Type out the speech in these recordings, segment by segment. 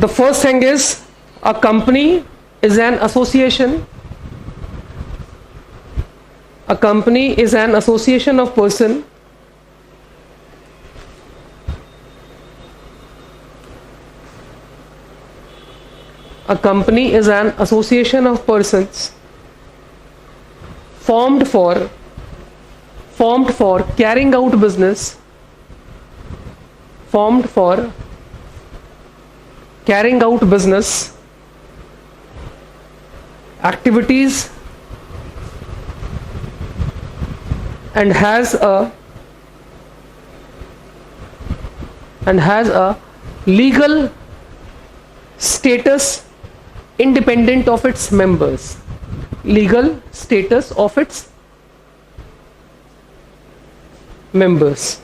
The first thing is a company is an association. A company is an association of person a company is an association of persons formed for carrying out business activities and has a legal status independent of its members. Legal status of its members.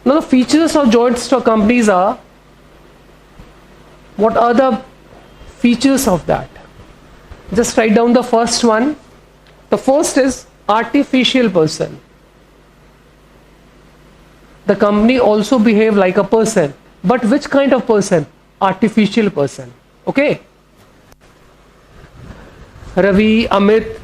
Now the features of joint stock companies are, what are the features of that? Just write down the first one. The first is artificial person. The company also behave like a person, but which kind of person? Artificial person. Okay, Ravi, Amit,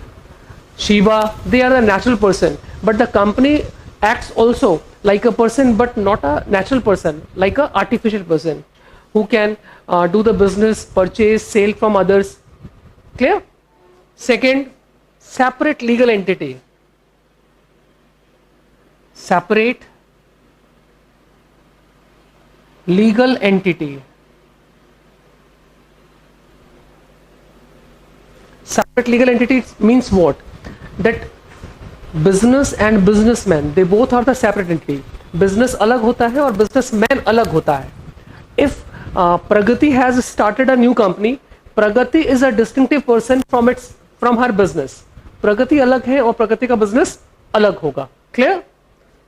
Shiva, they are the natural person, but the company acts also like a person, but not a natural person, like a artificial person who can do the business, purchase, sale from others. Clear? Second, separate legal entity. Separate legal entity. Separate legal entity means what? That business and businessman, they both are the separate entity. Business अलग होता है और businessman अलग होता है. If Pragati has started a new company, Pragati is a distinctive person from her business. Pragati अलग है और Pragati का business अलग होगा. Clear?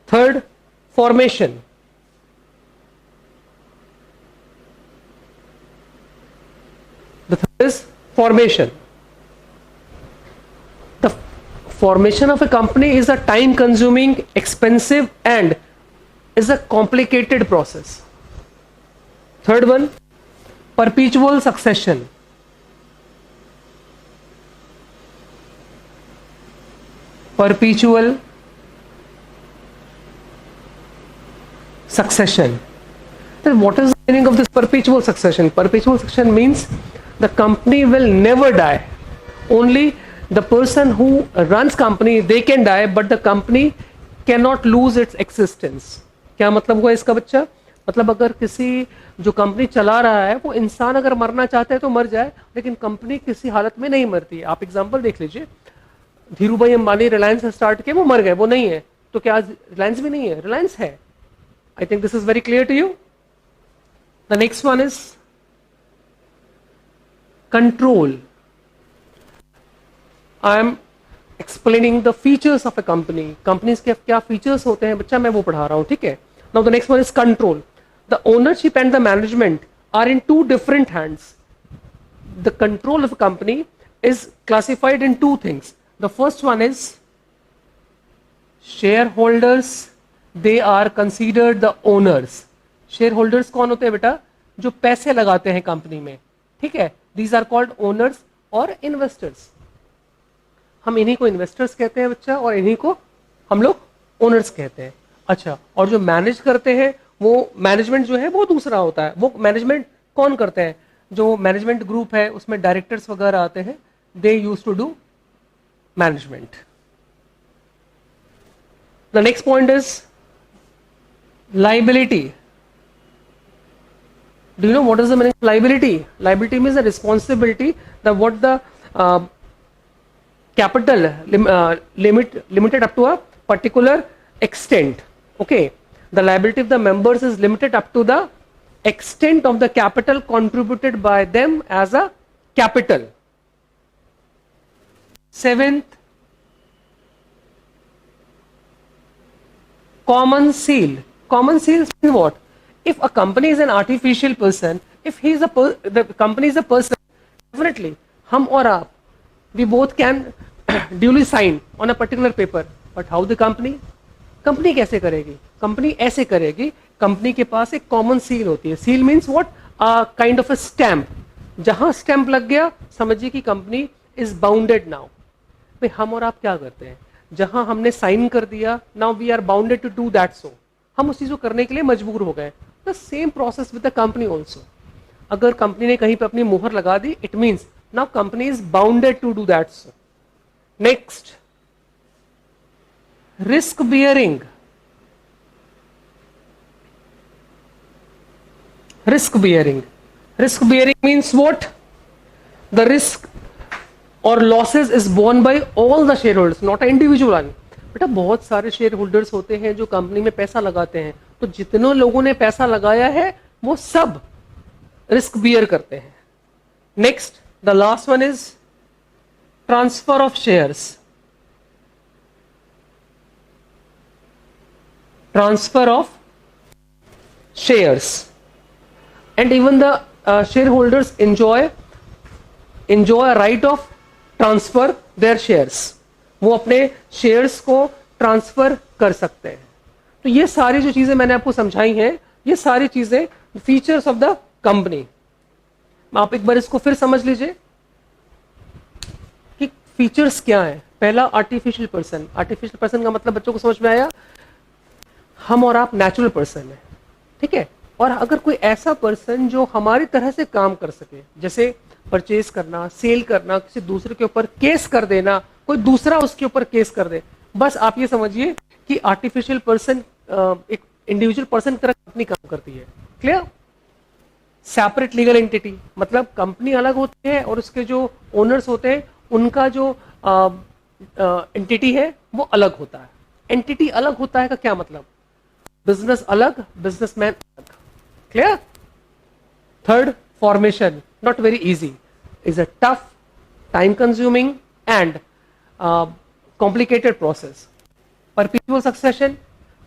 Third, formation. The third is formation. The formation of a company is a time consuming, expensive and is a complicated process. Third one, perpetual succession. Perpetual succession. Then what is the meaning of this perpetual succession? Perpetual succession means the company will never die. Only the person who runs company, they can die, but the company cannot lose its existence. क्या मतलब हुआ इसका बच्चा? मतलब अगर किसी जो company चला रहा है वो इंसान अगर मरना चाहते हैं तो मर जाए, लेकिन कंपनी किसी हालत में नहीं मरती है. आप एग्जांपल देख लीजिए, धीरू भाई अंबानी रिलायंस स्टार्ट किया, वो मर गए, वो नहीं है, तो क्या रिलायंस भी नहीं है? रिलायंस है. I think this is very clear to you. The next one is control. I am explaining the features of a company. Companies के क्या फीचर्स होते हैं बच्चा, मैं वो पढ़ा रहा हूं. ठीक है. Now the next one is control. The ownership and the management are in two different hands. The control of company is classified in two things. The first one is shareholders. They are considered the owners. Shareholders कौन होते हैं बेटा? जो पैसे लगाते हैं company में. ठीक है. These are called owners और investors. हम इन्हीं को इन्वेस्टर्स कहते हैं बच्चा, और इन्हीं को हम लोग ओनर्स कहते हैं. अच्छा, और जो मैनेज करते हैं वो मैनेजमेंट जो है वो दूसरा होता है. वो मैनेजमेंट कौन करते हैं? जो मैनेजमेंट ग्रुप है उसमें डायरेक्टर्स वगैरह आते हैं, they used to do management. The next point is liability. Do you know what is the meaning of liability? Liability means the responsibility that what the capital limited up to a particular extent. Okay, the liability of the members is limited up to the extent of the capital contributed by them as a capital. Seventh, common seal. Common seal means what? If a company is an artificial person, if he is the company is a person, definitely हम और आप, we both can duly sign on a particular paper. But how the company? Company कैसे करेगी? Company ऐसे करेगी, company के पास एक common seal होती है. Seal means what? Kind of a stamp, जहां स्टैम्प लग गया समझिए कि कंपनी इज बाउंडेड नाउ। भाई हम और आप क्या करते हैं, जहां हमने साइन कर दिया, now we are bounded to do that, so हम उस चीज को करने के लिए मजबूर हो गए। The same process with the company also. अगर कंपनी ने कहीं पे अपनी मुहर लगा दी, it means now company is bounded to do that, so. Next, risk bearing. Risk bearing. Risk bearing means what? The risk or losses is borne by all the shareholders, not an individual one. बेटा बहुत सारे share holders होते हैं जो company में पैसा लगाते हैं, तो जितने लोगों ने पैसा लगाया है वो सब रिस्क बियर करते हैं। Next, the last one is transfer of shares. Transfer of shares, and even the shareholders enjoy a right of transfer their shares. वो अपने शेयर्स को ट्रांसफर कर सकते हैं। तो ये सारी जो चीजें मैंने आपको समझाई हैं, ये सारी चीजें फीचर्स ऑफ द कंपनी। आप एक बार इसको फिर समझ लीजिए कि फीचर्स क्या है। पहला, आर्टिफिशियल पर्सन। आर्टिफिशियल पर्सन का मतलब बच्चों को समझ में आया, हम और आप नेचुरल पर्सन है, ठीक है। और अगर कोई ऐसा पर्सन जो हमारी तरह से काम कर सके, जैसे परचेज करना, सेल करना, किसी दूसरे के ऊपर केस कर देना, कोई दूसरा उसके ऊपर केस कर दे, बस आप ये समझिए कि आर्टिफिशियल पर्सन एक इंडिविजुअल पर्सन की तरह कंपनी काम करती है। क्लियर? सेपरेट लीगल एंटिटी, मतलब कंपनी अलग होती है और उसके जो ओनर्स होते हैं उनका जो एंटिटी है वो अलग होता है। एंटिटी अलग होता है का क्या मतलब? बिजनेस अलग, बिजनेसमैन अलग। Clear? Third, formation, not very easy, is a tough, time-consuming and complicated process. Perpetual succession,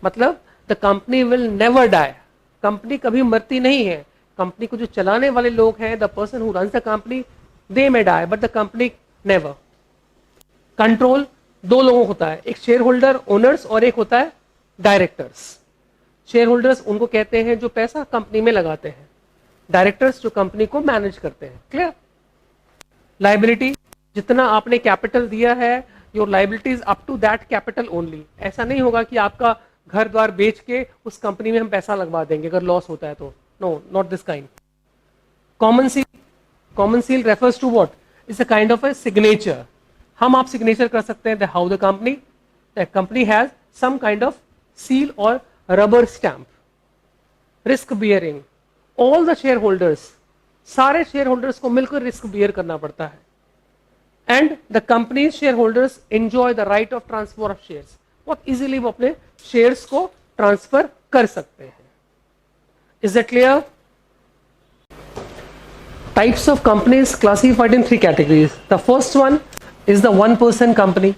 मतलब the company will never die. Company कभी मरती नहीं है। कंपनी को जो चलाने वाले लोग हैं, the person who runs the company, they may die, but the company never. Control दो लोगों होता है, एक शेयर होल्डर ओनर्स और एक होता है डायरेक्टर्स। शेयर होल्डर्स उनको कहते हैं जो पैसा कंपनी में लगाते हैं, डायरेक्टर्स जो कंपनी को मैनेज करते हैं। क्लियर? लायबिलिटी, जितना आपने कैपिटल दिया है, your liabilities up to that capital only. ऐसा नहीं होगा कि आपका घर द्वार बेच के उस कंपनी में हम पैसा लगवा देंगे अगर लॉस होता है तो। No, not this kind. Common seal, common seal refers to what? It's a kind of a signature. हम आप सिग्नेचर कर सकते हैं how the company has some kind of seal और rubber stamp. Risk bearing, all the shareholders, सारे shareholders को मिलकर risk bear करना पड़ता है। And the company shareholders enjoy the right of transfer of shares, बहुत easily वो अपने शेयर्स को ट्रांसफर कर सकते हैं। Is it clear? Types of companies classified in 3 categories. The first one is the one person company.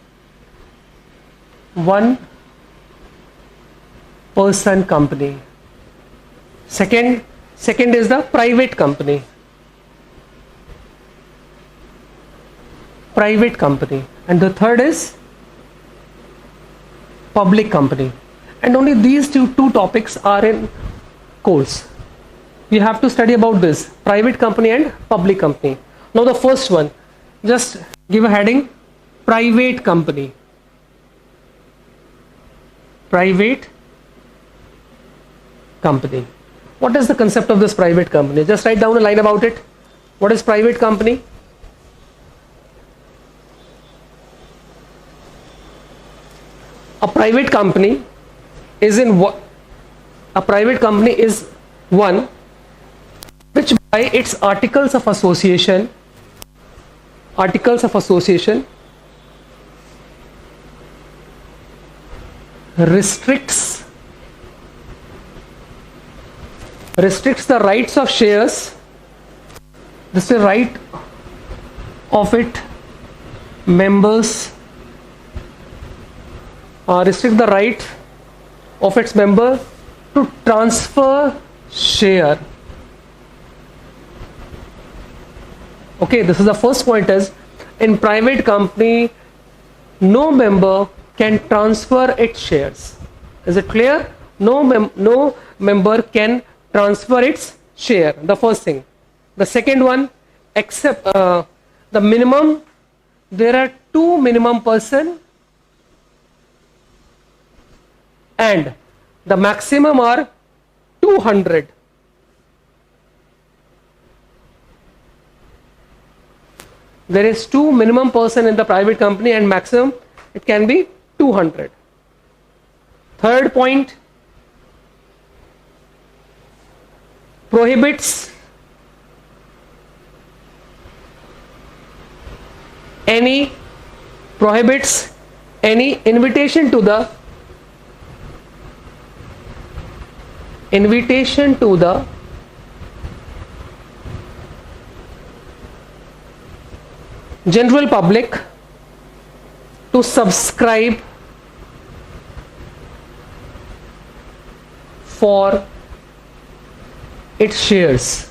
One person company. Second is the private company. Private company. And the third is public company. And only these two topics are in course. You have to study about this, private company and public company. Now the first one, just give a heading, private company. Private company. What is the concept of this private company? Just write down a line about it. What is private company? A private company is one which by its articles of association restricts the rights of shares. This is the right of its members, restrict the right of its member to transfer share. Okay, this is the first point. Is in private company no member can transfer its shares. Is it clear? No member can transfer its share, the first thing. The second one, except the minimum, there are 2 minimum person and the maximum are 200. There is 2 minimum person in the private company and maximum it can be 200. Third point, prohibits any invitation to the general public to subscribe for its shares.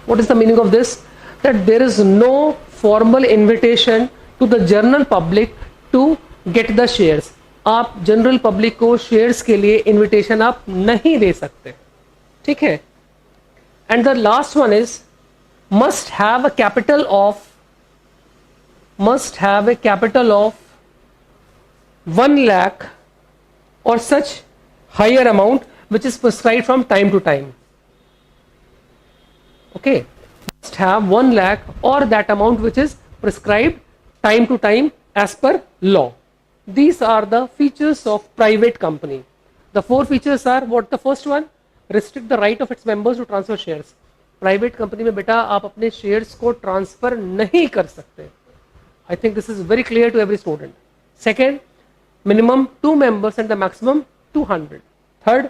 What is the meaning of this? That there is no formal invitation to the general public to get the shares. आप general public को shares के लिए invitation आप नहीं दे सकते, ठीक है. And the last one is must have a capital of 1 lakh or such higher amount which is prescribed from time to time. Okay, must have 1 lakh or that amount which is prescribed time to time as per law. These are the features of private company. The 4 features are what? The first one, restrict the right of its members to transfer shares. Private company में बेटा आप अपने shares को transfer नहीं कर सकते. I think this is very clear to every student. Second, minimum 2 members and the maximum 200. Third,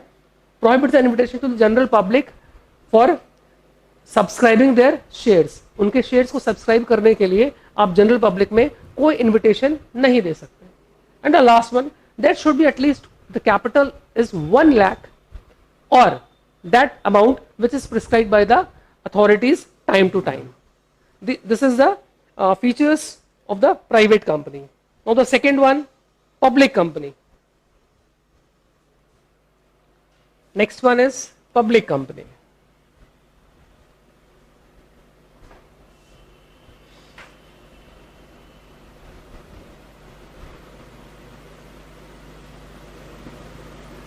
prohibits the invitation to the general public for subscribing their shares. उनके shares को सब्सक्राइब करने के लिए आप जनरल पब्लिक में कोई invitation नहीं दे सकते. And the last one, that should be at least the capital is 1 lakh or that amount which is prescribed by the authorities time to time. This is the features of the private company. Now the second one, public company. Next one is public company.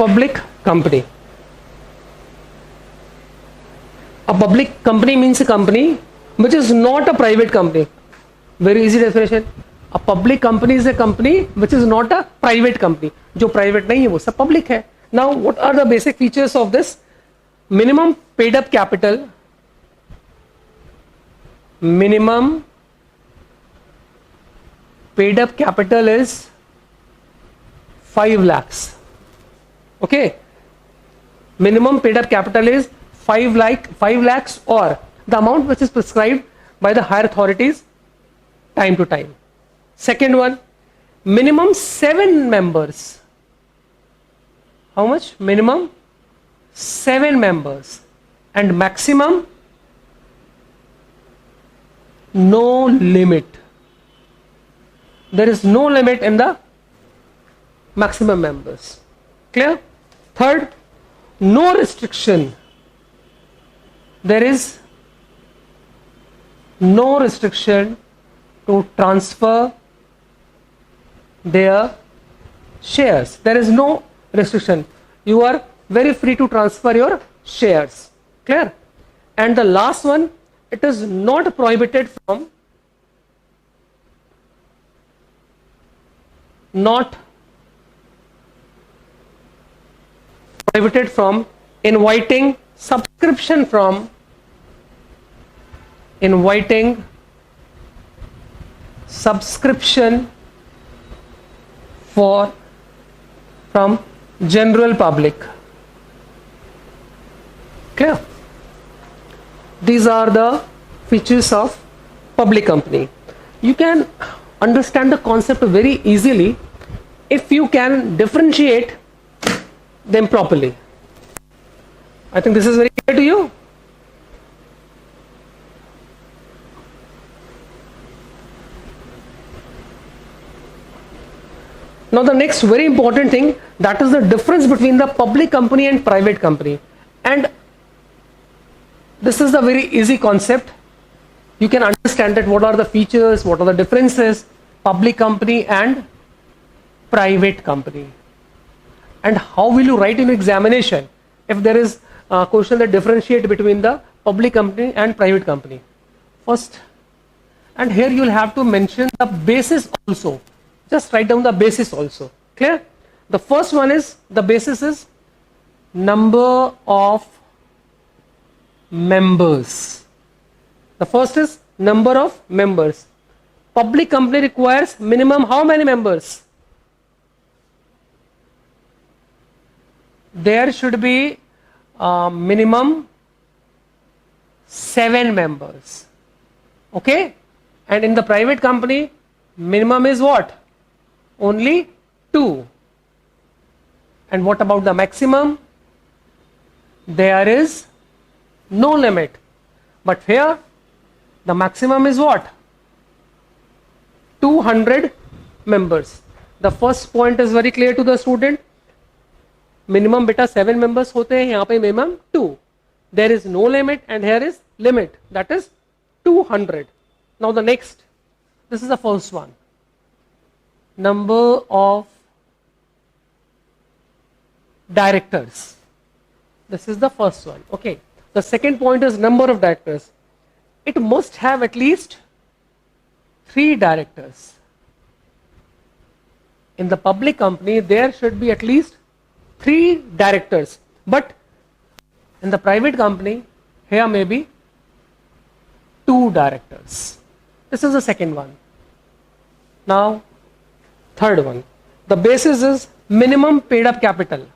Public company. A public company means a company which is not a private company. Very easy definition. A public company is a company which is not a private company. जो private नहीं है वो सब public है. Now what are the basic features of this? Minimum paid up capital. Minimum paid up capital is 5 lakhs. Okay. Minimum paid up capital is 5 lakhs or the amount which is prescribed by the higher authorities time to time. Second one, minimum 7 members. How much? Minimum 7 members and maximum no limit. There is no limit in the maximum members. Clear? Third, no restriction. There is no restriction to transfer their shares. There is no restriction. You are very free to transfer your shares. Clear? And the last one, it is not prohibited from inviting subscription from general public. Clear? These are the features of public company. You can understand the concept very easily if you can differentiate them properly. I think this is very clear to you. Now the next very important thing, that is the difference between the public company and private company. And This is a very easy concept. You can understand that what are the features, what are the differences, public company and private company. And how will you write in examination if there is a question that differentiate between the public company and private company? First, and here you will have to mention the basis also. Just write down the basis also. Clear? The first one is, the basis is number of members. The first is number of members. Public company requires minimum how many members? There should be minimum 7 members. Okay? And in the private company, minimum is what? Only 2. And what about the maximum? There is no limit. But here, the maximum is what? 200 members. The first point is very clear to the student. Minimum beta 7 members होते हैं, यहाँ पे minimum 2. There is no limit and here is limit, that is 200. Now the next, this is the first one. Number of directors. This is the first one. Okay. The second point is number of directors. It must have at least 3 directors. In the public company, there should be at least 3 directors. But in the private company, here may be 2 directors. This is the second one. Now, third one. The basis is minimum paid up capital.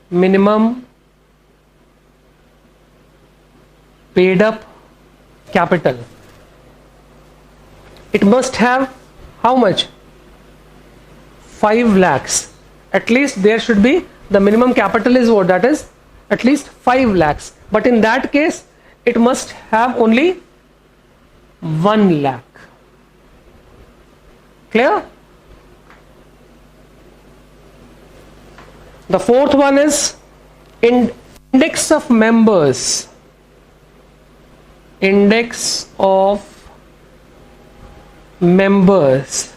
Minimum paid up capital. It must have how much? 5 lakhs. At least there should be, the minimum capital is what? That is at least 5 lakhs. But in that case, it must have only 1 lakh. Clear? The fourth one is index of members. Index of members.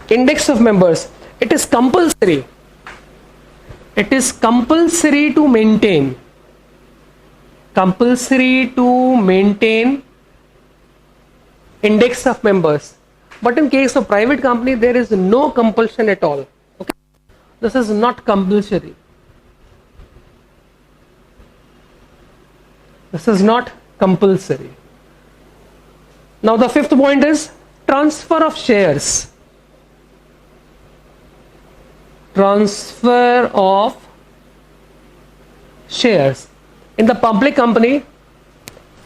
Index of members. It is compulsory. It is compulsory to maintain. Compulsory to maintain index of members. But in case of private company, there is no compulsion at all. Okay? This is not compulsory. This is not compulsory. Now the fifth point is transfer of shares. Transfer of shares. In the public company,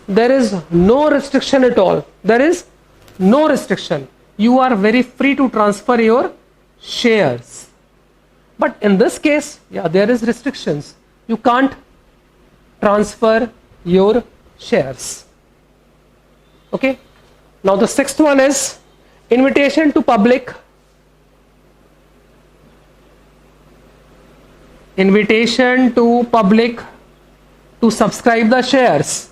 there is no restriction at all. There is no restriction. You are very free to transfer your shares. But in this case, yeah, there is restrictions. You can't transfer your shares. Okay. Now the sixth one is invitation to public. Invitation to public to subscribe the shares.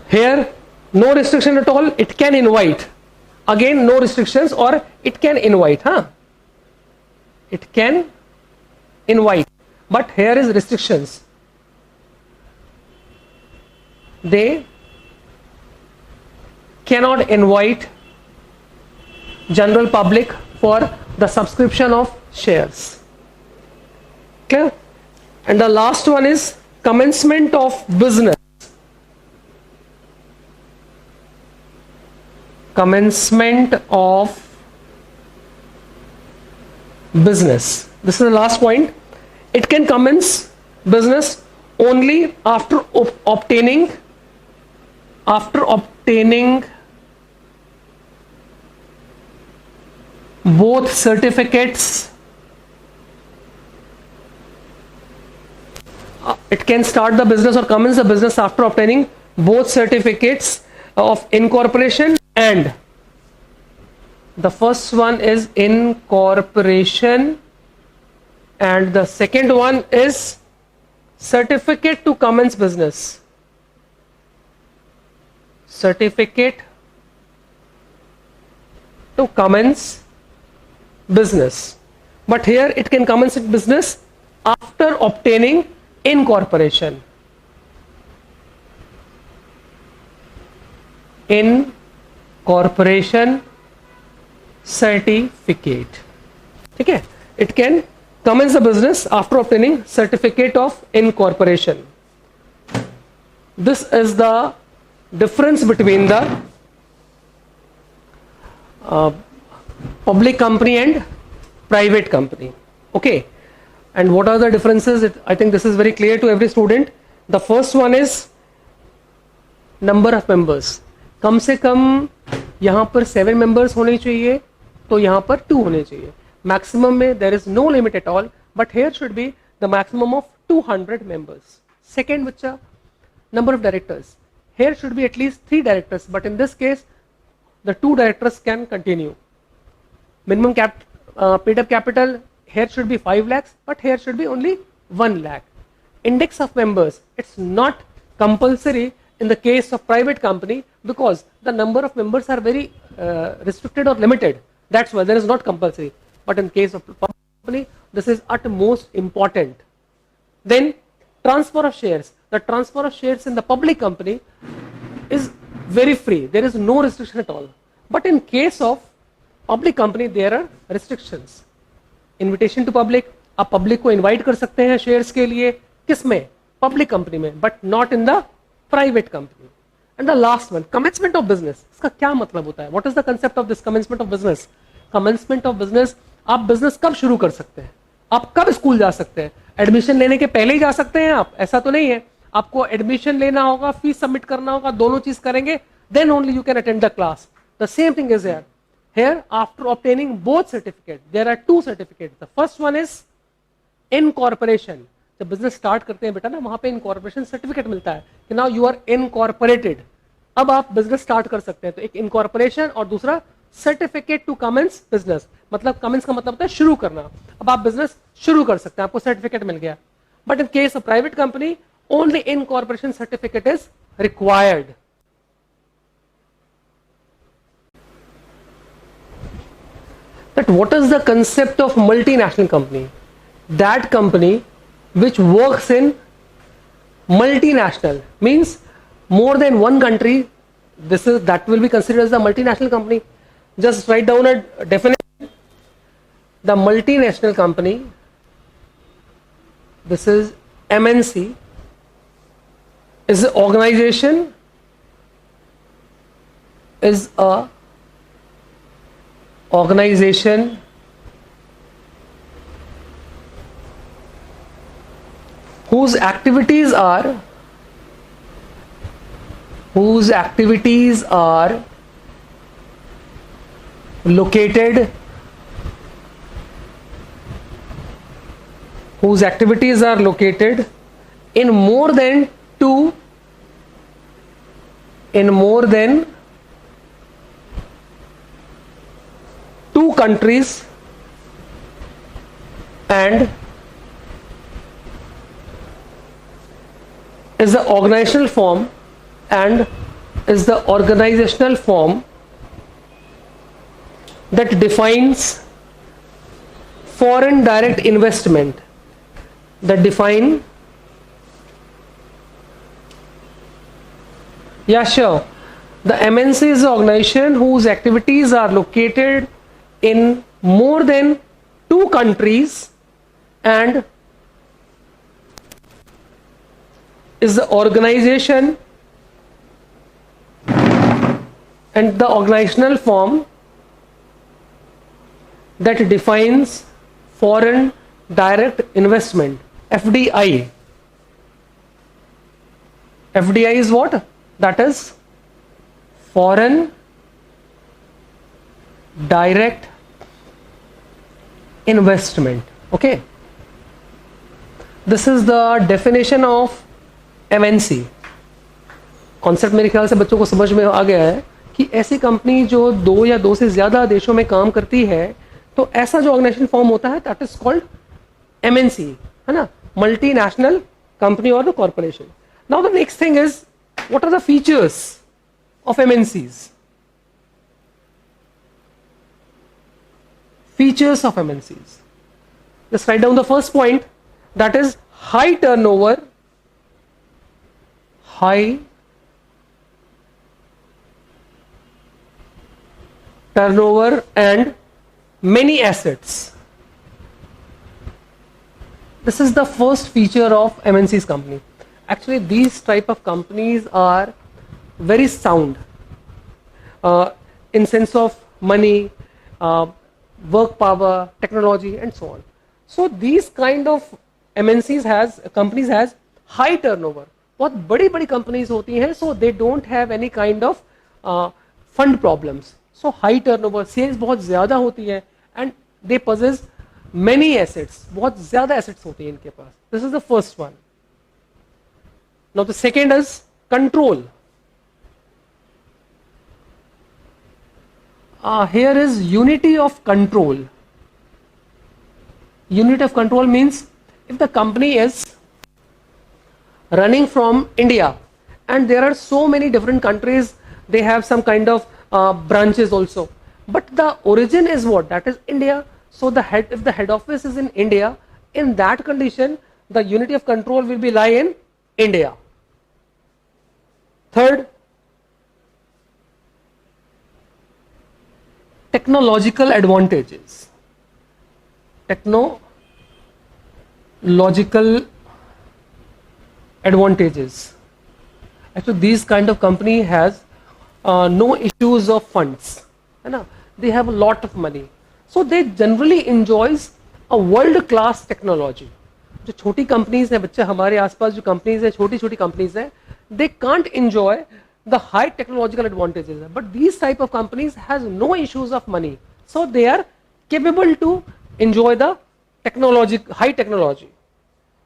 Here, no restriction at all. It can invite. Again, no restrictions, or it can invite. It can invite. But here is restrictions. They cannot invite general public for the subscription of shares. Clear? And the last one is commencement of business. Commencement of business. This is the last point. It can commence business only after obtaining both certificates. It can start the business or commence the business after obtaining both certificates of incorporation, and the first one is incorporation and the second one is certificate to commence business. Certificate to commence business, but here it can commence its business after obtaining incorporation. Incorporation certificate. ठीक है, it can commence the business after obtaining certificate of incorporation. This is the difference between the public company and private company. Okay, and what are the differences? I think this is very clear to every student. The first one is number of members. कम से कम यहाँ पर 7 members होने चाहिए, तो यहाँ पर 2 होने चाहिए. Maximum में there is no limit at all, but here should be the maximum of 200 members. Second, which number of directors. Here should be at least 3 directors, but in this case, the 2 directors can continue. Minimum paid up capital, here should be 5 lakhs, but here should be only 1 lakh. Index of members, it's not compulsory in the case of private company because the number of members are very restricted or limited. That's why there is not compulsory. But in case of public company, this is utmost important. Then transfer of shares. The transfer of shares in the public company is very free. There is no restriction at all. But in case of public company, there are restrictions. Invitation to public. आप public को invite कर सकते हैं shares के लिए. किसमें? Public company में, but not in the private company. And the last one, commencement of business. इसका क्या मतलब होता है? What is the concept of this commencement of business? Commencement of business, आप business कब शुरू कर सकते हैं? आप कब स्कूल जा सकते हैं? एडमिशन लेने के पहले ही जा सकते हैं आप? ऐसा तो नहीं है. आपको एडमिशन लेना होगा, फीस सबमिट करना होगा, दोनों चीज करेंगे, then only you can attend the class. The same thing is here. Here, after obtaining both certificates, there are 2 certificates. The first one is incorporation. जब बिजनेस स्टार्ट करते हैं बेटा ना, वहां पे इनकॉर्पोरेशन सर्टिफिकेट मिलता है कि नाउ यू आर इनकॉर्पोरेटेड. अब आप बिजनेस स्टार्ट कर सकते हैं. तो एक इनकॉर्पोरेशन और दूसरा सर्टिफिकेट टू कमेंस बिजनेस. मतलब कमेंस का मतलब होता है शुरू करना. अब आप बिजनेस शुरू कर सकते हैं, आपको सर्टिफिकेट मिल गया. But in case of private company, only incorporation certificate is required. That what is the concept of multinational company? That company which works in multinational means more than one country. That will be considered as a multinational company. Just write down a definition. The multinational company, this is MNC, is an organization, whose activities are located in more than two countries and is the organizational form that defines foreign direct investment. The MNC is an organization whose activities are located in more than 2 countries and is the organization and the organizational form that defines foreign direct investment. FDI. FDI is what? That is foreign direct investment. Okay, this is the definition of MNC. Concept मेरे ख्याल से बच्चों को समझ में आ गया है कि ऐसी कंपनी जो 2 या 2 से ज्यादा देशों में काम करती है, तो ऐसा जो ऑर्गेनाइजेशन फॉर्म होता है दैट इज कॉल्ड MNC, है ना, multinational company or the corporation. Now the next thing is, what are the features of MNCs? Features of MNCs. Just write down the first point, that is high turnover, high turnover and many assets. This is the first feature of MNC's company. Actually, these type of companies are very sound in sense of money, work power, technology, and so on. So these kind of companies has high turnover. बहुत बड़ी बड़ी companies होती हैं, so they don't have any kind of fund problems. So high turnover, sales बहुत ज़्यादा होती है, and they possess many assets. बहुत ज़्यादा assets होती हैं इनके पास. This is the first one. Now the second is control. Here is unity of control. Unity of control means if the company is running from India and there are so many different countries, they have some kind of branches also, but the origin is what? That is India. So if the head office is in India, in that condition the unity of control will be lie in India. Third, technological advantages. Technological advantages. Actually, these kind of company has no issues of funds. They have a lot of money. So they generally enjoys a world class technology. जो छोटी companies हैं, बच्चे हमारे आसपास जो companies हैं, छोटी छोटी कंपनीज हैं, they can't enjoy the high technological advantages, but these type of companies has no issues of money, so they are capable to enjoy the high technology.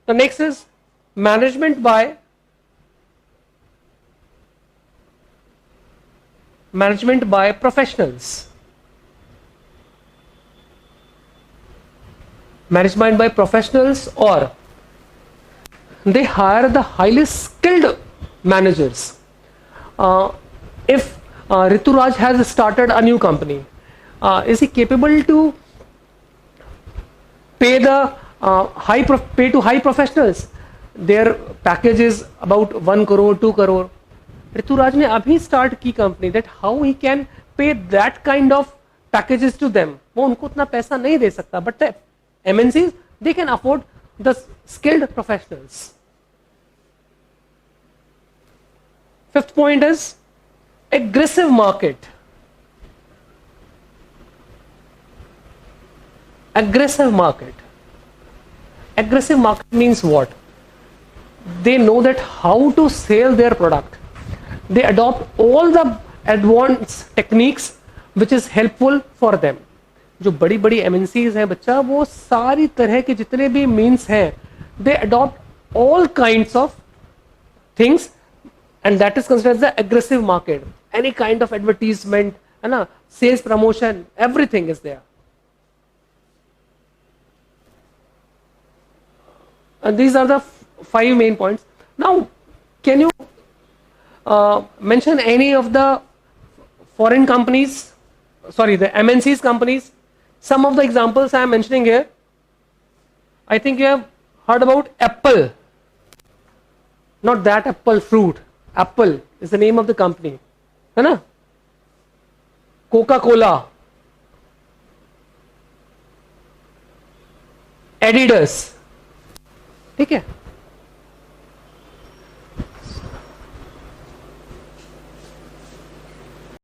The next is management by professionals. Management by professionals, or they hire the highly skilled managers. If Rituraj has started a new company, is he capable to pay to high professionals? Their package is about 1 crore, 2 crore. Rituraj ने अभी start की company, that how he can pay that kind of packages to them? वो उनको उतना पैसा नहीं दे सकता, but the MNCs, they can afford the skilled professionals. Fifth point is aggressive market. Aggressive market. Aggressive market means what? They know that how to sell their product. They adopt all the advanced techniques which is helpful for them. जो बड़ी बड़ी MNCs हैं बच्चा, वो सारी तरह के जितने भी means हैं, they adopt all kinds of things, and that is considered as the aggressive market. Any kind of advertisement, sales promotion, everything is there. And these are the 5 main points. Now, can you mention any of the foreign companies, sorry, the MNCs companies? Some of the examples I am mentioning here. I think you have heard about Apple. Not that apple fruit. Apple is the name of the company. है ना? Coca-Cola, Adidas. ठीक है?